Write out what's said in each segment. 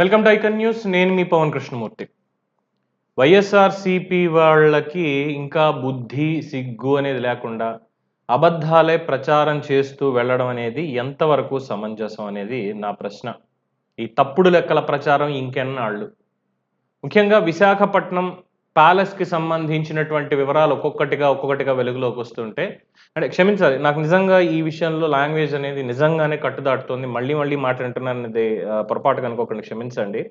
Welcome to icon news. నేను మీ పవన్ కృష్ణమూర్తి. వైఎస్ఆర్సీపీ వాళ్ళకి ఇంకా బుద్ధి సిగ్గు అనేది లేకుండా అబద్ధాలే ప్రచారం చేస్తూ వెళ్ళడం అనేది ఎంతవరకు సమంజసం అనేది నా ప్రశ్న. ఈ తప్పుడు లెక్కల ప్రచారం ఇంకెన్నాళ్ళు? ముఖ్యంగా విశాఖపట్నం ప్యాలెస్కి సంబంధించినటువంటి వివరాలు ఒక్కొక్కటిగా వెలుగులోకి వస్తుంటే, అంటే క్షమించాలి, నాకు నిజంగా ఈ విషయంలో లాంగ్వేజ్ అనేది నిజంగానే కట్టుదాటుతోంది. మళ్ళీ మాట్లాడుతున్నాను అనేది పొరపాటుగా అనుకోకుండా క్షమించండి.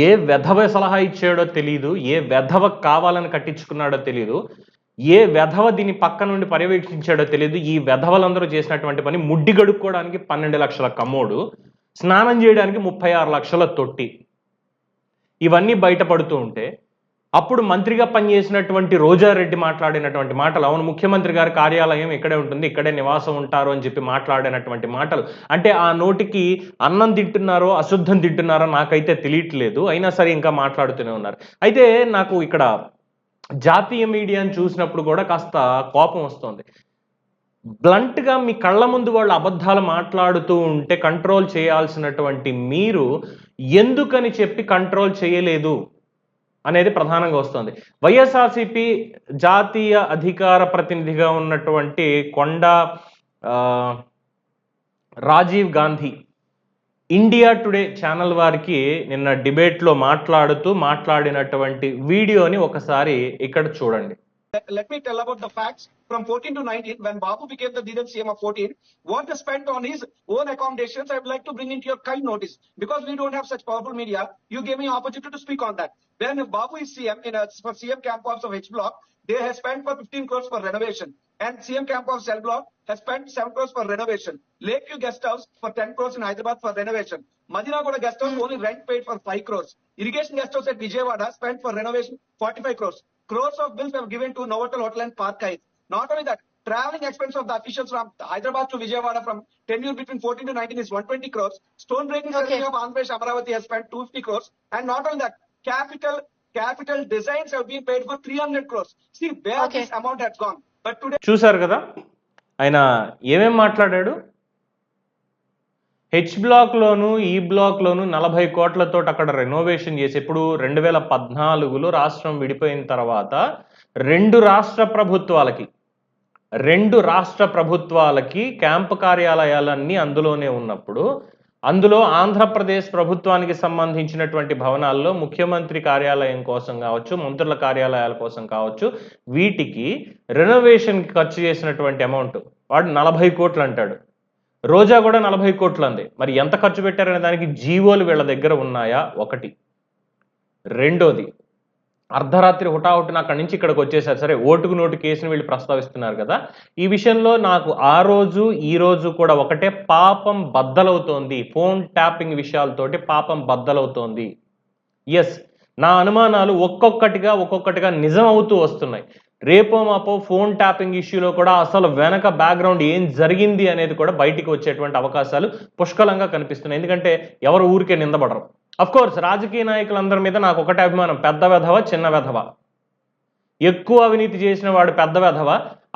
ఏ వెధవ సలహా ఇచ్చాడో తెలీదు, ఏ వెధవ కావాలని కట్టించుకున్నాడో తెలీదు, ఏ వెధవ దీన్ని పక్క నుండి పర్యవేక్షించాడో తెలీదు. ఈ వెధవలందరూ చేసినటువంటి పని ముడ్డి గడుక్కోవడానికి 12 లక్షల కమోడు, స్నానం చేయడానికి 36 లక్షల తొట్టి, ఇవన్నీ బయటపడుతూ ఉంటే, అప్పుడు మంత్రిగా పనిచేసినటువంటి రోజారెడ్డి మాట్లాడినటువంటి మాటలు, అవును ముఖ్యమంత్రి గారి కార్యాలయం ఇక్కడే ఉంటుంది, ఇక్కడే నివాసం ఉంటారు అని చెప్పి మాట్లాడినటువంటి మాటలు, అంటే ఆ నోటికి అన్నం తింటున్నారో అశుద్ధం తింటున్నారో నాకైతే తెలియట్లేదు. అయినా సరే ఇంకా మాట్లాడుతూనే ఉన్నారు. అయితే నాకు ఇక్కడ జాతీయ మీడియాను చూసినప్పుడు కూడా కాస్త కోపం వస్తుంది. బ్లంట్గా మీ కళ్ళ ముందు వాళ్ళు అబద్ధాలు మాట్లాడుతూ ఉంటే కంట్రోల్ చేయాల్సినటువంటి మీరు ఎందుకని చెప్పి కంట్రోల్ చేయలేదు అనేది ప్రధానంగా వస్తుంది. వైఎస్ఆర్సీపీ జాతీయ అధికార ప్రతినిధిగా ఉన్నటువంటి Konda Rajiv Gandhi India today channel వారికి నిన్న డిబేట్లో మాట్లాడినటువంటి వీడియోని ఒకసారి ఇక్కడ చూడండి. Let me tell about the facts. From 14 to 19, when Babu became the leader CM of 14, what he spent on his own accommodations, I would like to bring into your kind notice. Because we don't have such powerful media, you gave me opportunity to speak on that. When Babu is CM, for CM camp house of H block, they have spent for 15 crores for renovation. And CM camp of Cell block has spent 7 crores for renovation. Lakeview guest house for 10 crores in Hyderabad for renovation. Madinagoda guest house only rent paid for 5 crores. Irrigation guest house at Vijayawada spent for renovation 45 crores. Crores of bills were given to Novotel Hotel and Park Heights. Not only that, traveling expense of the officials from Hyderabad to Vijayawada from tenure between 14 to 19 is 120 crores. Stone breaking ceremony of Andhra Pradesh Amaravati has spent 250 crores. And not only that, capital designs have been paid for 300 crores. See where this amount has gone. But today, చూసారు కదా ఆయన ఏమేం మాట్లాడాడు. H బ్లాక్లోను ఈ బ్లాక్లోను 40 కోట్లతో అక్కడ renovation చేసి, ఇప్పుడు 2014లో రాష్ట్రం విడిపోయిన తర్వాత రెండు రాష్ట్ర ప్రభుత్వాలకి క్యాంపు కార్యాలయాలన్నీ అందులోనే ఉన్నప్పుడు, అందులో ఆంధ్రప్రదేశ్ ప్రభుత్వానికి సంబంధించినటువంటి భవనాల్లో ముఖ్యమంత్రి కార్యాలయం కోసం కావచ్చు, మంత్రుల కార్యాలయాల కోసం కావచ్చు, వీటికి రెనోవేషన్కి ఖర్చు చేసినటువంటి అమౌంట్ వాడు 40 కోట్లు అంటాడు. రోజా కూడా 40 కోట్లు అంది. మరి ఎంత ఖర్చు పెట్టారనే దానికి జీవోలు వీళ్ళ దగ్గర ఉన్నాయా? ఒకటి. రెండోది, అర్ధరాత్రి హుటాహుటిన అక్కడి నుంచి ఇక్కడికి వచ్చేసారు. సరే, ఓటుకు నోటు కేసును వీళ్ళు ప్రస్తావిస్తున్నారు కదా, ఈ విషయంలో నాకు ఆ రోజు ఈ రోజు కూడా ఒకటే, పాపం బద్దలవుతోంది. ఫోన్ ట్యాపింగ్ విషయాలతోటి పాపం బద్దలవుతోంది. ఎస్, నా అనుమానాలు ఒక్కొక్కటిగా నిజం అవుతూ వస్తున్నాయి. రేపో మాపో ఫోన్ ట్యాపింగ్ ఇష్యూలో కూడా అసలు వెనక బ్యాక్గ్రౌండ్ ఏం జరిగింది అనేది కూడా బయటికి వచ్చేటువంటి అవకాశాలు పుష్కలంగా కనిపిస్తున్నాయి. ఎందుకంటే ఎవరు ఊరికే నిందపడరు. అఫ్ కోర్స్ రాజకీయ నాయకులందరి మీద నాకు ఒకటే అభిమానం, పెద్ద వెధవ చిన్న వెధవ. ఎక్కువ అవినీతి చేసిన వాడు పెద్ద వెధవ,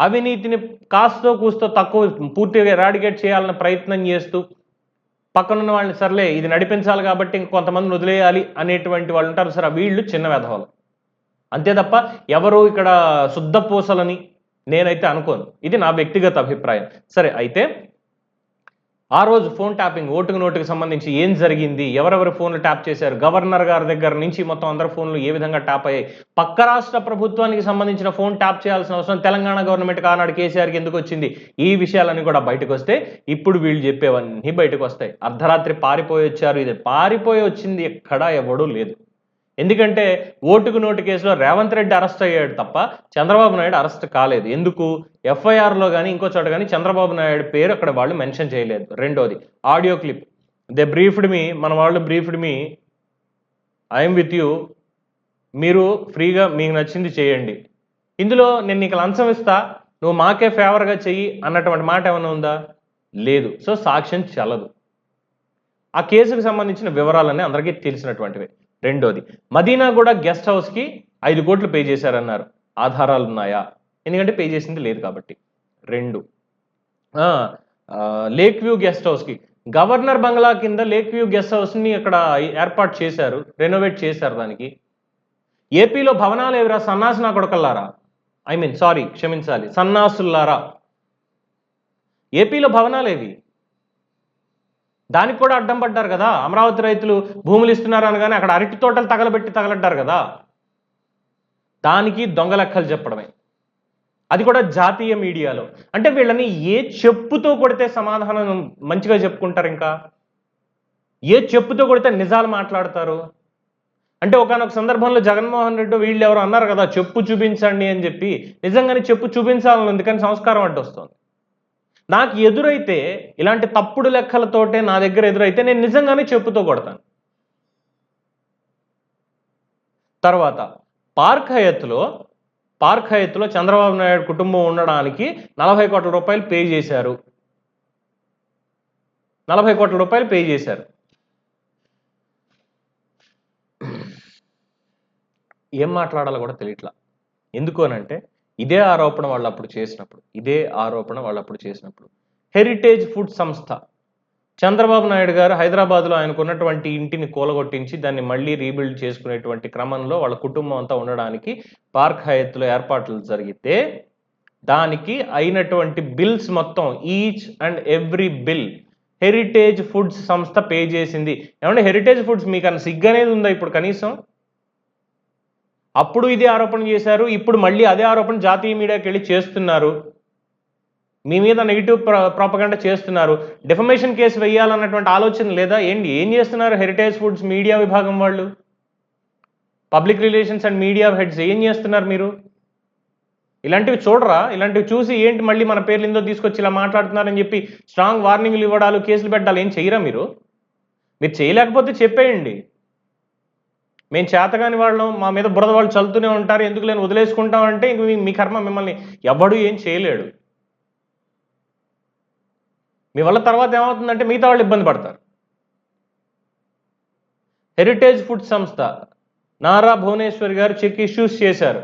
అవినీతిని కాస్తో కూస్తో తక్కువ పూర్తిగా ఎరాడికేట్ చేయాలని ప్రయత్నం చేస్తూ పక్కనున్న వాళ్ళని సర్లే ఇది నడిపించాలి కాబట్టి ఇంకొంతమందిని వదిలేయాలి అనేటువంటి వాళ్ళు ఉంటారు. సరే, వీళ్ళు చిన్న వెధవలు అంతే తప్ప ఎవరు ఇక్కడ శుద్ధ పూసలని నేనైతే అనుకోను. ఇది నా వ్యక్తిగత అభిప్రాయం. సరే, అయితే ఆ రోజు ఫోన్ ట్యాపింగ్, ఓటుకు నోటుకు సంబంధించి ఏం జరిగింది, ఎవరెవరు ఫోన్లు ట్యాప్ చేశారు, గవర్నర్ గారి దగ్గర నుంచి మొత్తం అందరి ఫోన్లు ఏ విధంగా ట్యాప్ అయ్యాయి, పక్క రాష్ట్ర ప్రభుత్వానికి సంబంధించిన ఫోన్ ట్యాప్ చేయాల్సిన అవసరం తెలంగాణ గవర్నమెంట్కి ఆనాడు కేసీఆర్కి ఎందుకు వచ్చింది, ఈ విషయాలన్నీ కూడా బయటకు వస్తే ఇప్పుడు వీళ్ళు చెప్పేవన్నీ బయటకు వస్తాయి. అర్ధరాత్రి పారిపోయి వచ్చారు, ఇది పారిపోయి వచ్చింది ఎక్కడా ఎవడూ లేదు. ఎందుకంటే ఓటుకు నోటు కేసులో రేవంత్ రెడ్డి అరెస్ట్ అయ్యాడు తప్ప చంద్రబాబు నాయుడు అరెస్ట్ కాలేదు. ఎందుకు? ఎఫ్ఐఆర్లో కానీ ఇంకో చోట కానీ చంద్రబాబు నాయుడు పేరు అక్కడ వాళ్ళు మెన్షన్ చేయలేదు. రెండోది, ఆడియో క్లిప్, దే బ్రీఫ్డ్ మీ, మన వాళ్ళు briefed me, I'm with you, మీరు ఫ్రీగా మీకు నచ్చింది చేయండి, ఇందులో నేను నీకు లంచం ఇస్తా, నువ్వు మాకే ఫేవర్గా చెయ్యి అన్నటువంటి మాట ఏమైనా ఉందా? లేదు. సో సాక్ష్యం చెల్లదు. ఆ కేసుకు సంబంధించిన వివరాలన్నీ అందరికీ తెలిసినటువంటివి. రెండోది, మదీనా కూడా గెస్ట్ హౌస్కి 5 కోట్లు పే చేశారన్నారు. ఆధారాలు ఉన్నాయా? ఎందుకంటే పే చేసింది లేదు కాబట్టి. 2, లేక్ వ్యూ గెస్ట్ హౌస్కి గవర్నర్ బంగ్లా కింద లేక్ వ్యూ గెస్ట్ హౌస్ని అక్కడ ఏర్పాటు చేశారు, రెనోవేట్ చేశారు. దానికి ఏపీలో భవనాలు ఎవరా సన్నాసి నా కొడకల్లారా, సారీ క్షమించాలి, సన్నాసుల్లారా, ఏపీలో భవనాలేవి? దానికి కూడా అడ్డం పడ్డారు కదా. అమరావతి రైతులు భూములు ఇస్తున్నారు అనగానే అక్కడ అరటి తోటలు తగలడ్డారు కదా. దానికి దొంగ లెక్కలు చెప్పడమే, అది కూడా జాతీయ మీడియాలో. అంటే వీళ్ళని ఏ చెప్పుతో కొడితే సమాధానం మంచిగా చెప్పుకుంటారు, ఇంకా ఏ చెప్పుతో కొడితే నిజాలు మాట్లాడతారు. అంటే ఒకానొక సందర్భంలో జగన్మోహన్ రెడ్డి వీళ్ళు ఎవరు అన్నారు కదా, చెప్పు చూపించండి అని చెప్పి. నిజంగానే చెప్పు చూపించాలని ఉంది, కానీ సంస్కారం అడ్డొస్తుంది. నాకు ఎదురైతే ఇలాంటి తప్పుడు లెక్కలతోటే నా దగ్గర ఎదురైతే నేను నిజంగానే చెప్పుతో కొడతాను. తర్వాత పార్క్ హయత్లో చంద్రబాబు నాయుడు కుటుంబం ఉండడానికి 40 కోట్ల రూపాయలు పే చేశారు. 40 కోట్ల రూపాయలు పే చేశారు. ఏం మాట్లాడాలో కూడా తెలియట్లా. ఎందుకు అనంటే ఇదే ఆరోపణ వాళ్ళు అప్పుడు చేసినప్పుడు హెరిటేజ్ ఫుడ్ సంస్థ, చంద్రబాబు నాయుడు గారు హైదరాబాద్లో ఆయనకున్నటువంటి ఇంటిని కూలగొట్టించి దాన్ని మళ్ళీ రీబిల్డ్ చేసుకునేటువంటి క్రమంలో వాళ్ళ కుటుంబం అంతా ఉండడానికి పార్క్ హయత్లో ఏర్పాట్లు జరిగితే దానికి అయినటువంటి బిల్స్ మొత్తం, each and every bill heritage foods సంస్థ పే చేసింది. ఏమంటే హెరిటేజ్ ఫుడ్స్ మీకు అన్న సిగ్గు అనేది ఉందా ఇప్పుడు కనీసం? అప్పుడు ఇదే ఆరోపణ చేశారు, ఇప్పుడు మళ్ళీ అదే ఆరోపణ జాతీయ మీడియాకి వెళ్ళి చేస్తున్నారు. మీ మీద నెగిటివ్ ప్రాపగండా చేస్తున్నారు. డిఫమేషన్ కేసు వేయాలన్నటువంటి ఆలోచన లేదా? ఏం చేస్తున్నారు హెరిటేజ్ ఫుడ్స్ మీడియా విభాగం వాళ్ళు, public relations and media heads ఏం చేస్తున్నారు మీరు? ఇలాంటివి చూడరా? ఇలాంటివి చూసి ఏంటి మళ్ళీ మన పేర్లు ఇందో తీసుకొచ్చి ఇలా మాట్లాడుతున్నారని చెప్పి స్ట్రాంగ్ వార్నింగ్లు ఇవ్వడాలు, కేసులు పెట్టాలి ఏం చేయరా మీరు? మీరు చేయలేకపోతే చెప్పేయండి, మేము చేతగాని వాళ్ళం, మా మీద బురద వాళ్ళు చల్లుతూనే ఉంటారు, ఎందుకు లేని వదిలేసుకుంటామంటే ఇంక మీ కర్మ, మిమ్మల్ని ఎవడు ఏం చేయలేడు. మీ వల్ల తర్వాత ఏమవుతుందంటే మిగతా వాళ్ళు ఇబ్బంది పడతారు. హెరిటేజ్ ఫుడ్ సంస్థ నారా భువనేశ్వర్ గారు చెక్ ఇష్యూస్ చేశారు.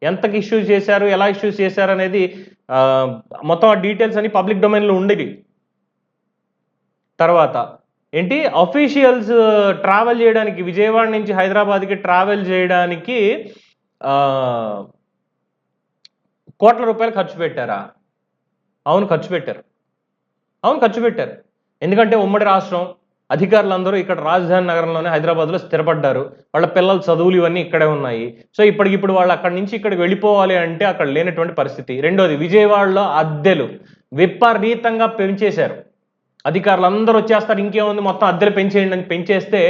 ఎంతకి ఇష్యూస్ చేశారు, ఎలా ఇష్యూస్ చేశారు అనేది మొత్తం ఆ డీటెయిల్స్ అని పబ్లిక్ డొమైన్లో ఉండేవి. తర్వాత ఏంటి, అఫీషియల్స్ ట్రావెల్ చేయడానికి, విజయవాడ నుంచి హైదరాబాద్కి ట్రావెల్ చేయడానికి కోట్ల రూపాయలు ఖర్చు పెట్టారా? అవును ఖర్చు పెట్టారు. ఎందుకంటే ఉమ్మడి రాష్ట్రం, అధికారులందరూ ఇక్కడ రాజధాని నగరంలోనే హైదరాబాద్లో స్థిరపడ్డారు, వాళ్ళ పిల్లల చదువులు ఇవన్నీ ఇక్కడే ఉన్నాయి. సో ఇప్పటికిప్పుడు వాళ్ళు అక్కడి నుంచి ఇక్కడికి వెళ్ళిపోవాలి అంటే అక్కడ లేనటువంటి పరిస్థితి. రెండోది, విజయవాడలో అద్దెలు విపరీతంగా పెంచేశారు. అధికారులు అందరూ వచ్చేస్తారు, ఇంకేముంది మొత్తం అద్దెలు పెంచేయండి అని పెంచేస్తే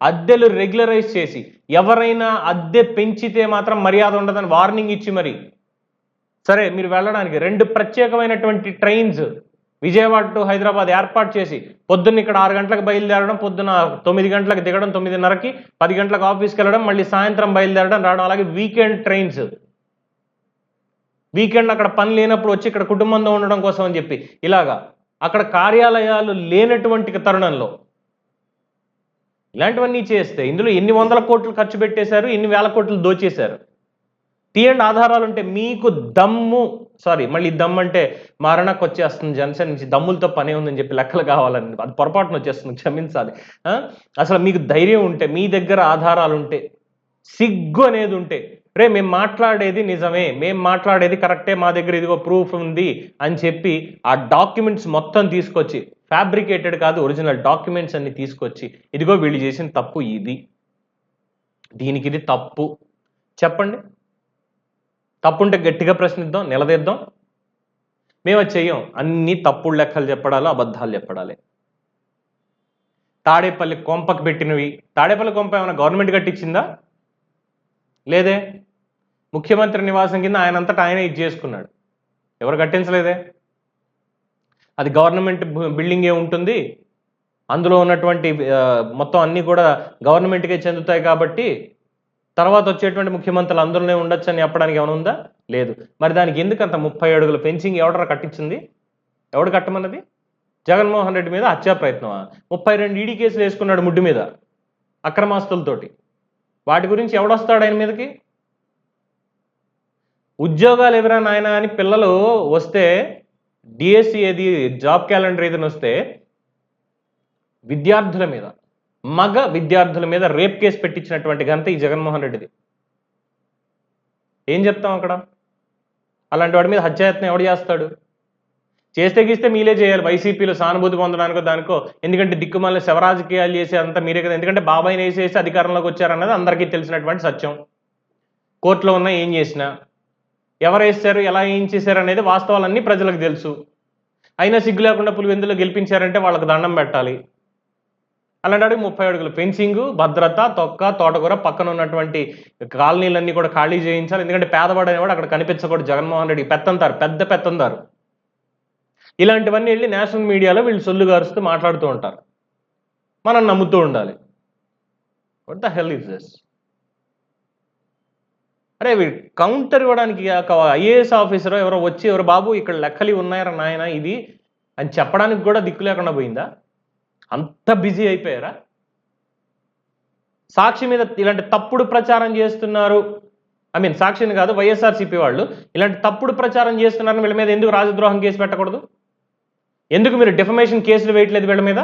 అద్దెలు రెగ్యులరైజ్ చేసి, ఎవరైనా అద్దె పెంచితే మాత్రం మర్యాద ఉండదని వార్నింగ్ ఇచ్చి మరి సరే మీరు వెళ్ళడానికి 2 ప్రత్యేకమైనటువంటి ట్రైన్స్ విజయవాడ టు హైదరాబాద్ ఏర్పాటు చేసి, పొద్దున్న ఇక్కడ 6 గంటలకు బయలుదేరడం, పొద్దున్న 9 గంటలకు దిగడం, 9:30కి 10 గంటలకు ఆఫీస్కి వెళ్ళడం, మళ్ళీ సాయంత్రం బయలుదేరడం రావడం. అలాగే వీకెండ్ ట్రైన్స్, వీకెండ్ అక్కడ పని లేనప్పుడు వచ్చి ఇక్కడ కుటుంబంతో ఉండడం కోసం అని చెప్పి ఇలాగా అక్కడ కార్యాలయాలు లేనటువంటి తరుణంలో ఇలాంటివన్నీ చేస్తే ఇందులో ఎన్ని వందల కోట్లు ఖర్చు పెట్టేశారు, ఎన్ని వేల కోట్లు దోచేశారు. తీయండి ఆధారాలు ఉంటే. మీకు దమ్ము, మళ్ళీ దమ్ము అంటే మారణకు వచ్చేస్తుంది జనసేన నుంచి, దమ్ములతో పనే ఉందని చెప్పి లెక్కలు కావాలని, అది పొరపాటున వచ్చేస్తుంది, క్షమించాలి. అసలు మీకు ధైర్యం ఉంటే, మీ దగ్గర ఆధారాలు ఉంటే, సిగ్గు అనేది ఉంటే, మేము మాట్లాడేది నిజమే, మేము మాట్లాడేది కరెక్టే, మా దగ్గర ఇదిగో ప్రూఫ్ ఉంది అని చెప్పి ఆ డాక్యుమెంట్స్ మొత్తం తీసుకొచ్చి, ఫ్యాబ్రికేటెడ్ కాదు ఒరిజినల్ డాక్యుమెంట్స్ అన్ని తీసుకొచ్చి, ఇదిగో వీళ్ళు చేసిన తప్పు ఇది, దీనికి ఇది తప్పు చెప్పండి. తప్పుంటే గట్టిగా ప్రశ్నిద్దాం, నిలదీద్దాం. మేము అది చెయ్యం, అన్ని తప్పుడు లెక్కలు చెప్పడాలి, అబద్ధాలు చెప్పడాలి. తాడేపల్లి కొంపకు పెట్టినవి, తాడేపల్లి కొంప ఏమైనా గవర్నమెంట్ కట్టించిందా? లేదే. ముఖ్యమంత్రి నివాసం కింద ఆయనంతటా ఆయన ఇది చేసుకున్నాడు, ఎవరు కట్టించలేదే. అది గవర్నమెంట్ బిల్డింగ్ ఏ ఉంటుంది, అందులో ఉన్నటువంటి మొత్తం అన్నీ కూడా గవర్నమెంట్కే చెందుతాయి కాబట్టి తర్వాత వచ్చేటువంటి ముఖ్యమంత్రులు అందులోనే ఉండొచ్చు అని చెప్పడానికి ఏమైనా ఉందా? లేదు. మరి దానికి ఎందుకు అంత 30 అడుగుల ఫెన్సింగ్ ఎవడరా కట్టించింది? ఎవడు కట్టమన్నది? జగన్మోహన్ రెడ్డి మీద హత్యా ప్రయత్నమా? 32 ఈడీ కేసులు వేసుకున్నాడు ముడ్డు మీద అక్రమాస్తులతోటి. వాటి గురించి ఎవడొస్తాడు ఆయన మీదకి? ఉద్యోగాలు ఎవరా నాయన అని పిల్లలు వస్తే, డిఎస్సి ఏది జాబ్ క్యాలెండర్ ఏదైనా వస్తే విద్యార్థుల మీద, మగ విద్యార్థుల మీద రేప్ కేసు పెట్టించినటువంటి ఘనత ఈ జగన్మోహన్ రెడ్డిది. ఏం చెప్తాం అక్కడ? అలాంటి వాడి మీద హత్యాయత్నం ఎవడు చేస్తాడు? చేస్తే గీస్తే మీలే చేయాలి, వైసీపీలో సానుభూతి పొందడానికో దానికో. ఎందుకంటే దిక్కుమాలిన శవరాజకీయాలు చేసే అంతా మీరే కదా. ఎందుకంటే బాబాయిని వేసేసి అధికారంలోకి వచ్చారన్నది అందరికీ తెలిసినటువంటి సత్యం. కోర్టులో ఉన్న ఏం చేసినా, ఎవరు వేస్తారు, ఎలా ఏం చేశారు అనేది వాస్తవాలన్నీ ప్రజలకు తెలుసు. అయినా సిగ్గు లేకుండా పులివెందులో గెలిపించారంటే వాళ్ళకి దండం పెట్టాలి. అలాంటి 30 అడుగుల ఫెన్సింగ్, భద్రత, తొక్క, తోటకూర, పక్కన ఉన్నటువంటి కాలనీలన్నీ కూడా ఖాళీ చేయించాలి. ఎందుకంటే పేదవాడు అనేవాడు అక్కడ కనిపించకూడదు. జగన్మోహన్ రెడ్డి పెత్తందారు, పెద్ద పెత్తందారు. ఇలాంటివన్నీ వెళ్ళి నేషనల్ మీడియాలో వీళ్ళు సొల్లు గారుస్తూ మాట్లాడుతూ ఉంటారు. మనం నమ్ముతూ ఉండాలి. What the hell is this? అరే కౌంటర్ ఇవ్వడానికి ఐఏఎస్ ఆఫీసర్ ఎవరో వచ్చి, ఎవరు బాబు ఇక్కడ లెక్కలు ఉన్నాయరా నాయన ఇది అని చెప్పడానికి కూడా దిక్కు లేకుండా పోయిందా? అంత బిజీ అయిపోయారా? సాక్షి మీద ఇలాంటి తప్పుడు ప్రచారం చేస్తున్నారు, సాక్షిని కాదు వైఎస్ఆర్సీపీ వాళ్ళు ఇలాంటి తప్పుడు ప్రచారం చేస్తున్నారని వీళ్ళ మీద ఎందుకు రాజద్రోహం కేసు పెట్టకూడదు? ఎందుకు మీరు డిఫమేషన్ కేసులు వేయట్లేదు వీళ్ళ మీద?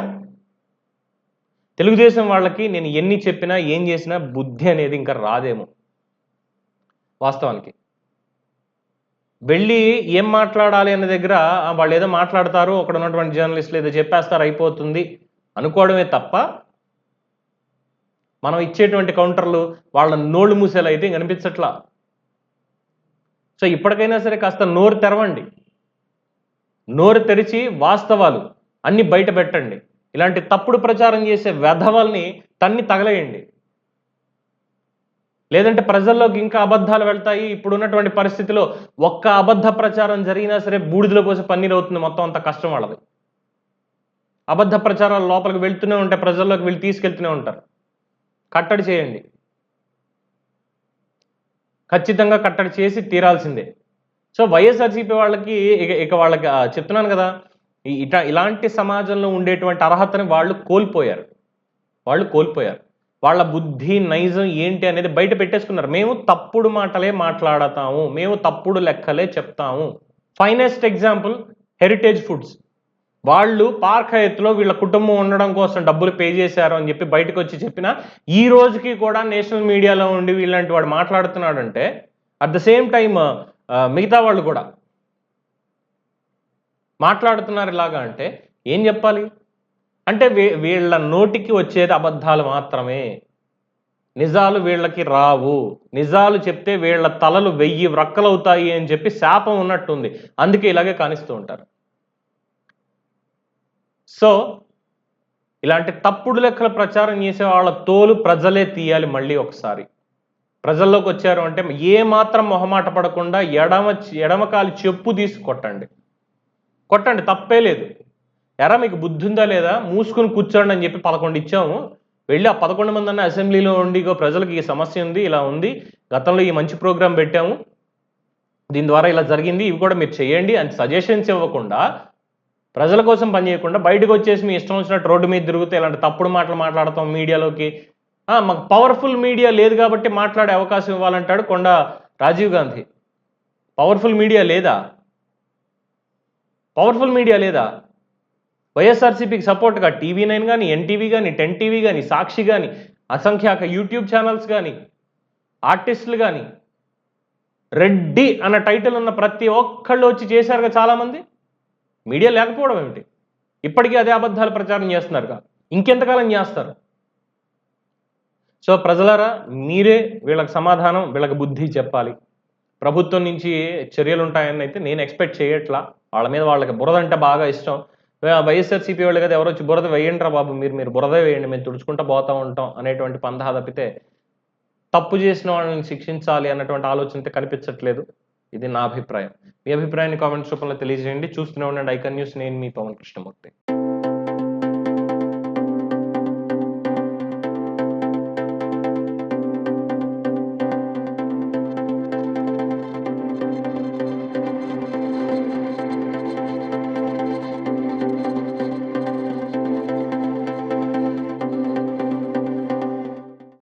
తెలుగుదేశం వాళ్ళకి నేను ఎన్ని చెప్పినా ఏం చేసినా బుద్ధి అనేది ఇంకా రాదేమో. వాస్తవానికి వెళ్ళి ఏం మాట్లాడాలి అనే దగ్గర వాళ్ళు ఏదో మాట్లాడతారు, అక్కడ ఉన్నటువంటి జర్నలిస్టులు ఏదో చెప్పేస్తారు, అయిపోతుంది అనుకోవడమే తప్ప మనం ఇచ్చేటువంటి కౌంటర్లు వాళ్ళ నోళ్ళు మూసేలా అయితే కనిపించట్లా. సో ఇప్పటికైనా సరే కాస్త నోరు తెరవండి, నోరు తెరిచి వాస్తవాలు అన్ని బయట పెట్టండి. ఇలాంటి తప్పుడు ప్రచారం చేసే వెధవల్ని తన్ని తగలేయండి. లేదంటే ప్రజల్లోకి ఇంకా అబద్ధాలు వెళ్తాయి. ఇప్పుడున్నటువంటి పరిస్థితిలో ఒక్క అబద్ధ ప్రచారం జరిగినా సరే బూడిదలో పోసి పన్నీరు అవుతుంది మొత్తం అంత కష్టం వాళ్ళది. అబద్ధ ప్రచారాలు లోపలికి వెళ్తూనే ఉంటాయి, ప్రజల్లోకి వీళ్ళు తీసుకెళ్తూనే ఉంటారు. కట్టడి చేయండి, ఖచ్చితంగా కట్టడి చేసి తీరాల్సిందే. సో వైఎస్ఆర్సీపీ వాళ్ళకి ఇక వాళ్ళకి చెప్తున్నాను కదా, ఇలాంటి సమాజంలో ఉండేటువంటి అర్హతని వాళ్ళు కోల్పోయారు. వాళ్ళ బుద్ధి నైజం ఏంటి అనేది బయట పెట్టేసుకున్నారు. మేము తప్పుడు మాటలే మాట్లాడతాము, మేము తప్పుడు లెక్కలే చెప్తాము. Finest example heritage foods. వాళ్ళు పార్క్ హయత్లో వీళ్ళ కుటుంబం ఉండడం కోసం డబ్బులు పే చేశారు అని చెప్పి బయటకు వచ్చి చెప్పినా ఈ రోజుకి కూడా నేషనల్ మీడియాలో ఉండి వీళ్ళంటి వాడు మాట్లాడుతున్నాడంటే అట్ ద సేమ్ టైం మిగతా వాళ్ళు కూడా మాట్లాడుతున్నారు ఇలాగా అంటే ఏం చెప్పాలి? అంటే వీళ్ళ నోటికి వచ్చేది అబద్ధాలు మాత్రమే, నిజాలు వీళ్ళకి రావు. నిజాలు చెప్తే వీళ్ళ తలలు 1000 వ్రక్కలవుతాయి అని చెప్పి శాపం ఉన్నట్టుంది. అందుకే ఇలాగే కానిస్తూ ఉంటారు. సో ఇలాంటి తప్పుడు లెక్కల ప్రచారం చేసే వాళ్ళ తోలు ప్రజలే తీయాలి. మళ్ళీ ఒకసారి ప్రజల్లోకి వచ్చారు అంటే ఏ మాత్రం మొహమాట పడకుండా ఎడమకాలి చెప్పు తీసి కొట్టండి, తప్పే లేదు. ఎరా మీకు బుద్ధి ఉందా లేదా? మూసుకుని కూర్చోండి అని చెప్పి 11 ఇచ్చాము. వెళ్ళి ఆ 11 మంది అన్న అసెంబ్లీలో ఉండి ప్రజలకు ఈ సమస్య ఉంది, ఇలా ఉంది, గతంలో ఈ మంచి ప్రోగ్రాం పెట్టాము, దీని ద్వారా ఇలా జరిగింది, ఇవి కూడా మీరు చేయండి అని సజెషన్స్ ఇవ్వకుండా, ప్రజల కోసం పనిచేయకుండా బయటకు వచ్చేసి మీ ఇష్టం వచ్చినట్టు రోడ్డు మీద తిరుగుతూ ఇలాంటి తప్పుడు మాటలు మాట్లాడతాం మీడియాలోకి. మాకు పవర్ఫుల్ మీడియా లేదు కాబట్టి మాట్లాడే అవకాశం ఇవ్వాలంటాడు కొండ రాజీవ్ గాంధీ. పవర్ఫుల్ మీడియా లేదా? వైఎస్ఆర్సీపీకి సపోర్ట్గా TV9 కానీ, NTV కానీ, 10TV కానీ, సాక్షి కానీ, అసంఖ్యాక యూట్యూబ్ ఛానల్స్ కానీ, ఆర్టిస్టులు కానీ, రెడ్డి అన్న టైటిల్ ఉన్న ప్రతి ఒక్కళ్ళు వచ్చి చేశారుగా చాలామంది. మీడియా లేకపోవడం ఏమిటి? ఇప్పటికీ అదే అబద్ధాలు ప్రచారం చేస్తున్నారుగా, ఇంకెంతకాలం చేస్తారు? సో ప్రజలారా, మీరే వీళ్ళకి సమాధానం, వీళ్ళకి బుద్ధి చెప్పాలి. ప్రభుత్వం నుంచి చర్యలు ఉంటాయని అయితే నేను ఎక్స్పెక్ట్ చేయట్లా. వాళ్ళ మీద వాళ్ళకి బురద అంటే బాగా ఇష్టం. వైఎస్ఆర్సీపీ వాళ్ళు కదా ఎవరు వచ్చి బురద వేయండిరా బాబు, మీరు బురద వేయండి, మేము తుడుచుకుంటూ పోతూ ఉంటాం అనేటువంటి పంధా తప్పితే తప్పు చేసిన వాళ్ళని శిక్షించాలి అన్నటువంటి ఆలోచన కనిపించట్లేదు. ఇది నా అభిప్రాయం. మీ అభిప్రాయాన్ని కామెంట్స్ రూపంలో తెలియజేయండి. చూస్తూనే ఉండండి ఐకాన్ న్యూస్. నేను మీ పవన్ కృష్ణమూర్తి.